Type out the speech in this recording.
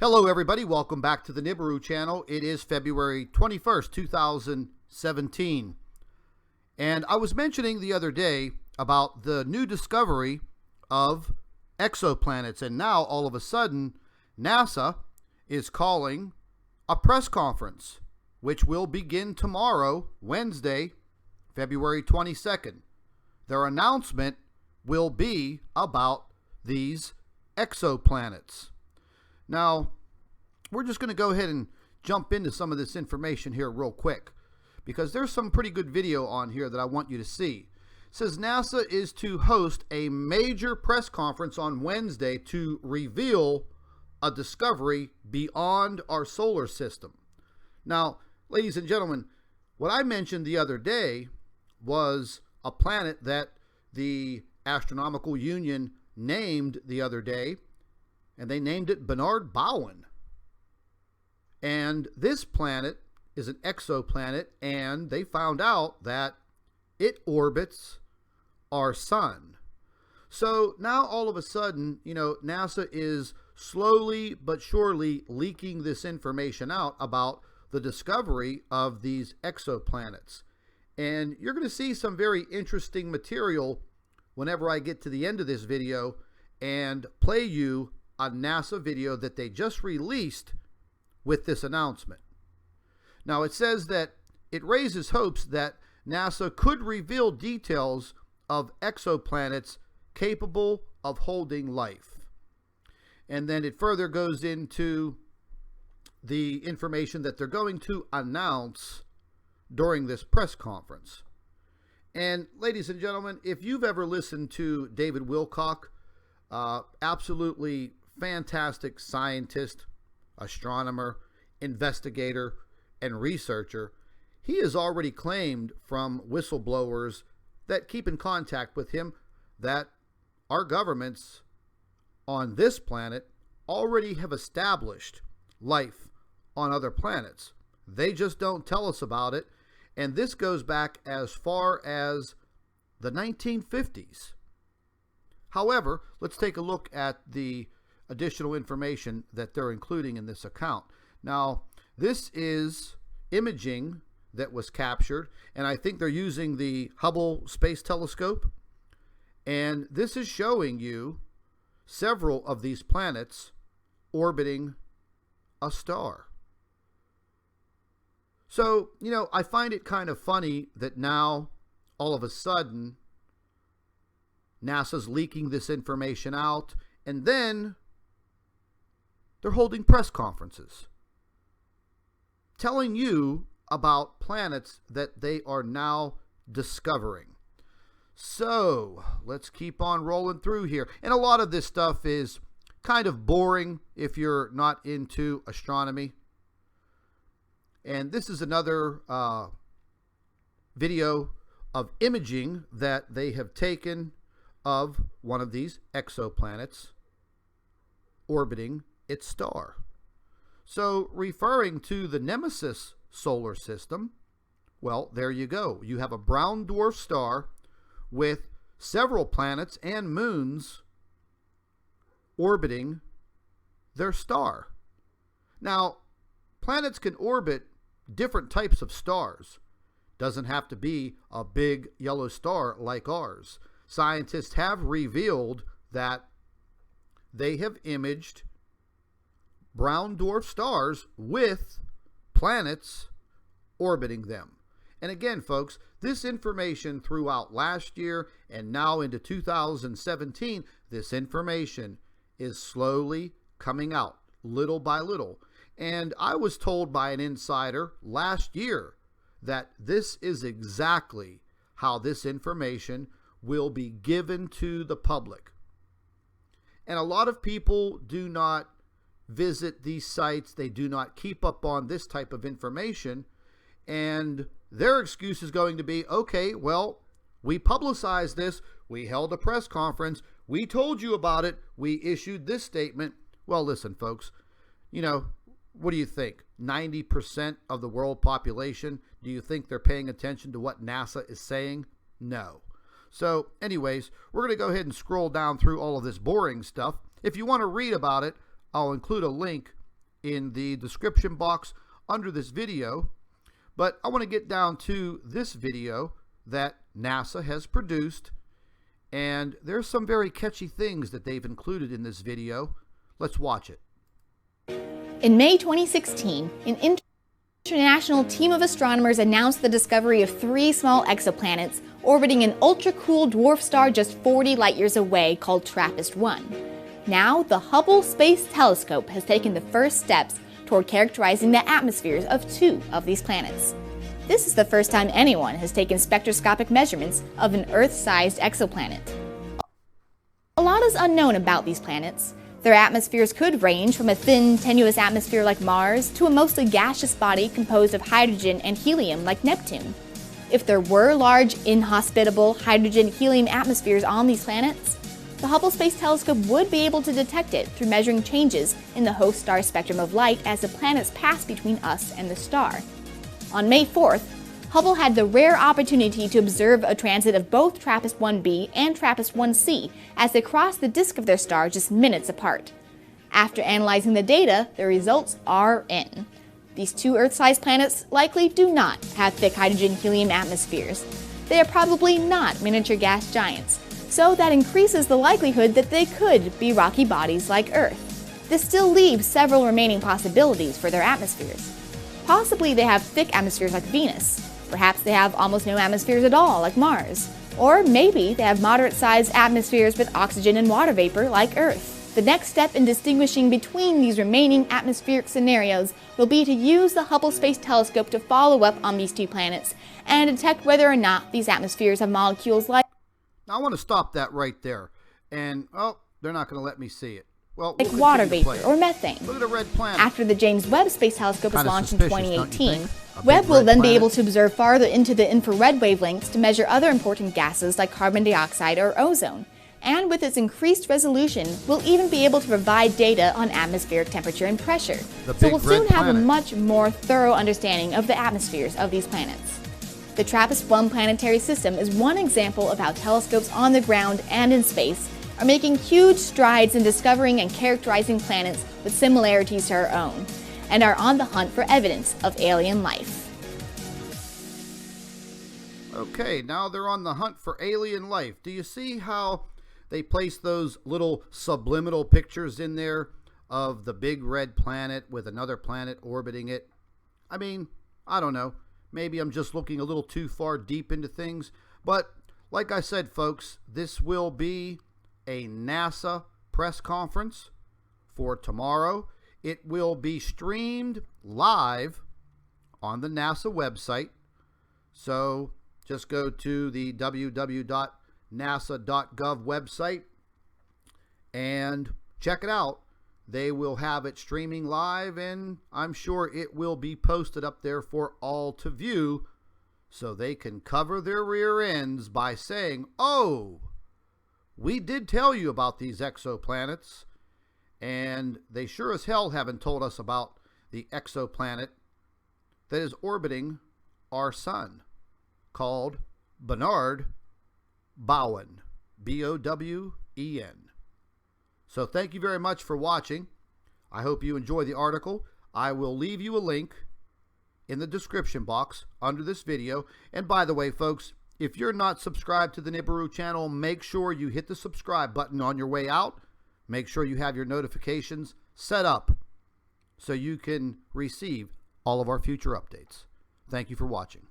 Hello everybody, welcome back to the Nibiru channel. It is February 21st, 2017. And I was mentioning the other day about the new discovery of exoplanets, and now all of a sudden NASA is calling a press conference, which will begin tomorrow, Wednesday, February 22nd. Their announcement will be about these exoplanets. Now, we're just going to go ahead and jump into some of this information here real quick, because there's some pretty good video on here that I want you to see. It says NASA is to host a major press conference on Wednesday to reveal a discovery beyond our solar system. Now, ladies and gentlemen, what I mentioned the other day was a planet that the Astronomical Union named the other day, and they named it Bernard Bowen. And this planet is an exoplanet, and they found out that it orbits our sun. So now all of a sudden, NASA is slowly but surely leaking this information out about the discovery of these exoplanets. And you're going to see some very interesting material whenever I get to the end of this video and play you a NASA video that they just released with this announcement. Now, it says that it raises hopes that NASA could reveal details of exoplanets capable of holding life. And then it further goes into the information that they're going to announce during this press conference. And ladies and gentlemen, if you've ever listened to David Wilcock, absolutely fantastic scientist, astronomer, investigator, and researcher, he has already claimed from whistleblowers that keep in contact with him that our governments on this planet already have established life on other planets. They just don't tell us about it, and this goes back as far as the 1950s. However, let's take a look at the additional information that they're including in this account. Now, this is imaging that was captured, and I think they're using the Hubble Space Telescope, and this is showing you several of these planets orbiting a star. So, I find it kind of funny that now, all of a sudden, NASA's leaking this information out, and then they're holding press conferences telling you about planets that they are now discovering. So let's keep on rolling through here. And a lot of this stuff is kind of boring if you're not into astronomy. And this is another video of imaging that they have taken of one of these exoplanets orbiting its star. So, referring to the Nemesis solar system, well, there you go. You have a brown dwarf star with several planets and moons orbiting their star. Now, planets can orbit different types of stars. Doesn't have to be a big yellow star like ours. Scientists have revealed that they have imaged brown dwarf stars with planets orbiting them. And again, folks, this information throughout last year and now into 2017, this information is slowly coming out little by little. And I was told by an insider last year that this is exactly how this information will be given to the public. And a lot of people do not visit these sites. They do not keep up on this type of information. And their excuse is going to be, okay, well, we publicized this. We held a press conference. We told you about it. We issued this statement. Well, listen, folks, what do you think? 90% of the world population, do you think they're paying attention to what NASA is saying? No. So anyways, we're going to go ahead and scroll down through all of this boring stuff. If you want to read about it, I'll include a link in the description box under this video. But I want to get down to this video that NASA has produced, and there's some very catchy things that they've included in this video. Let's watch it. In May 2016, an international team of astronomers announced the discovery of 3 small exoplanets orbiting an ultra-cool dwarf star just 40 light-years away called TRAPPIST-1. Now, the Hubble Space Telescope has taken the first steps toward characterizing the atmospheres of 2 of these planets. This is the first time anyone has taken spectroscopic measurements of an Earth-sized exoplanet. A lot is unknown about these planets. Their atmospheres could range from a thin, tenuous atmosphere like Mars to a mostly gaseous body composed of hydrogen and helium like Neptune. If there were large, inhospitable hydrogen-helium atmospheres on these planets, the Hubble Space Telescope would be able to detect it through measuring changes in the host star's spectrum of light as the planets pass between us and the star. On May 4th, Hubble had the rare opportunity to observe a transit of both TRAPPIST-1b and TRAPPIST-1c as they crossed the disk of their star just minutes apart. After analyzing the data, the results are in. These 2 Earth-sized planets likely do not have thick hydrogen-helium atmospheres. They are probably not miniature gas giants, so that increases the likelihood that they could be rocky bodies like Earth. This still leaves several remaining possibilities for their atmospheres. Possibly they have thick atmospheres like Venus. Perhaps they have almost no atmospheres at all like Mars. Or maybe they have moderate-sized atmospheres with oxygen and water vapor like Earth. The next step in distinguishing between these remaining atmospheric scenarios will be to use the Hubble Space Telescope to follow up on these 2 planets and detect whether or not these atmospheres have molecules like Now, I want to stop that right there. And, oh, they're not going to let me see it. Well, like water vapor or methane. Look at a red planet. After the James Webb Space Telescope was launched in 2018, Webb Webb will then be able to observe farther into the infrared wavelengths to measure other important gases like carbon dioxide or ozone. And with its increased resolution, we'll even be able to provide data on atmospheric temperature and pressure. So we'll soon have a much more thorough understanding of the atmospheres of these planets. The TRAPPIST-1 planetary system is one example of how telescopes on the ground and in space are making huge strides in discovering and characterizing planets with similarities to our own, and are on the hunt for evidence of alien life. Okay, now they're on the hunt for alien life. Do you see how they place those little subliminal pictures in there of the big red planet with another planet orbiting it? I mean, I don't know. Maybe I'm just looking a little too far deep into things. But like I said, folks, this will be a NASA press conference for tomorrow. It will be streamed live on the NASA website. So just go to the www.nasa.gov website and check it out. They will have it streaming live, and I'm sure it will be posted up there for all to view, so they can cover their rear ends by saying, oh, we did tell you about these exoplanets, and they sure as hell haven't told us about the exoplanet that is orbiting our sun, called Bernard Bowen, B-O-W-E-N. So thank you very much for watching. I hope you enjoy the article. I will leave you a link in the description box under this video. And by the way, folks, if you're not subscribed to the Nibiru channel, make sure you hit the subscribe button on your way out. Make sure you have your notifications set up so you can receive all of our future updates. Thank you for watching.